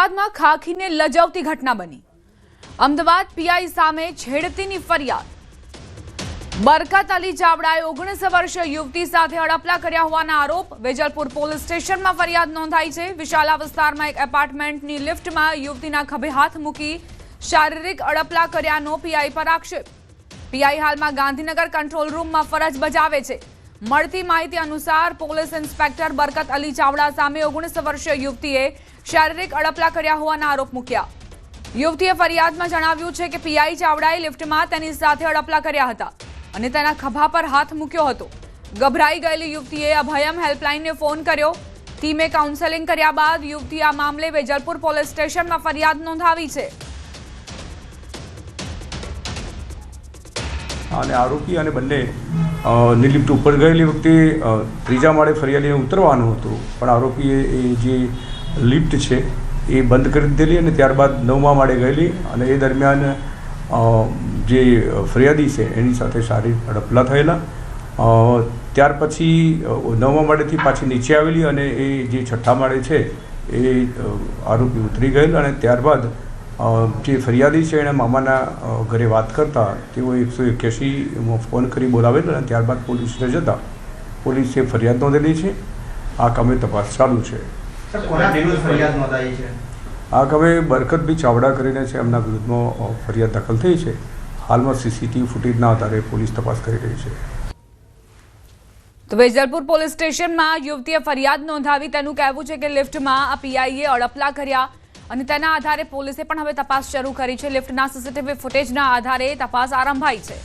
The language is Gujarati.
અમદાવાદમાં ખાખીને લજાવતી ઘટના બની। અમદાવાદ પીઆઈ સામે છેડતીની ફરિયાદ। બરકત અલી ચાવડાએ 19 વર્ષીય યુવતી સાથે અડપલા કર્યા હોવાના આરોપ। વેજલપુર પોલીસ સ્ટેશનમાં ફરિયાદ નોંધાઈ છે। વિશાલા વિસ્તારમાં એક એપાર્ટમેન્ટની લિફ્ટમાં યુવતીના ખભે હાથ મૂકી શારીરિક અડપલા કર્યાનો પીઆઈ પર આક્ષેપ। પીઆઈ હાલમાં ગાંધીનગર કંટ્રોલ રૂમમાં ફરજ બજાવે છે। મળતી માહિતી અનુસાર પોલીસ ઇન્સ્પેક્ટર બરકત અલી ચાવડા સામે 19 વર્ષીય યુવતીએ શારીરિક અડપલા કર્યા હોવાના આરોપ મૂક્યા। યુવતીએ ફરિયાદમાં જણાવ્યું છે કે પીઆઈ ચાવડાએ લિફ્ટમાં તેની સાથે અડપલા કર્યા હતા અને તેના ખભા પર હાથ મૂક્યો હતો। ગભરાઈ ગયેલી યુવતીએ અભયમ હેલ્પલાઇનને ફોન કર્યો। ટીમે કાઉન્સેલિંગ કર્યા બાદ યુવતીએ આ મામલે વેજલપુર પોલીસ સ્ટેશનમાં ફરિયાદ નોંધાવી છે। અને આરોપી અને બંને લિફ્ટ ઉપર ગયેલી વખતે ત્રીજા માળે ફરિયાદીને ઉતરવાનું હતું, પણ આરોપીએ એ જે લિફ્ટ છે એ બંધ કરી દીધેલી અને ત્યારબાદ 9મા માળે ગયેલી અને એ દરમિયાન જે ફરિયાદી છે એની સાથે શારીરિક અડપલા થયેલા। ત્યાર પછી 9મા માળેથી પાછી નીચે આવેલી અને એ જે 6ઠ્ઠા માળે છે એ આરોપી ઉતરી ગયેલ અને ત્યારબાદ જે ફરિયાદી છે એના મામાના ઘરે વાત કરતા તેઓ 181માં ફોન કરી બોલાવેલ અને ત્યારબાદ પોલીસ સ્ટેશન જતા પોલીસે ફરિયાદ નોંધેલી છે। આ કામે તપાસ ચાલુ છે। આ કામે બરકતભાઈ ચાવડા કરીને છે, એમના વિરુદ્ધમાં ફરિયાદ દાખલ થઈ છે। હાલમાં સીસીટીવી ફૂટેજના આધારે પોલીસ તપાસ કરી રહી છે। તો વેજલપુર પોલીસ સ્ટેશનમાં યુવતીએ ફરિયાદ નોંધાવી। તેનું કહેવું છે કે લિફ્ટમાં આ પીઆઈએ અડપલા કર્યા અને તેના આધારે પોલીસે પણ હવે તપાસ શરૂ કરી છે। લિફ્ટના સીસીટીવી ફૂટેજના આધારે તપાસ આરંભાઈ છે।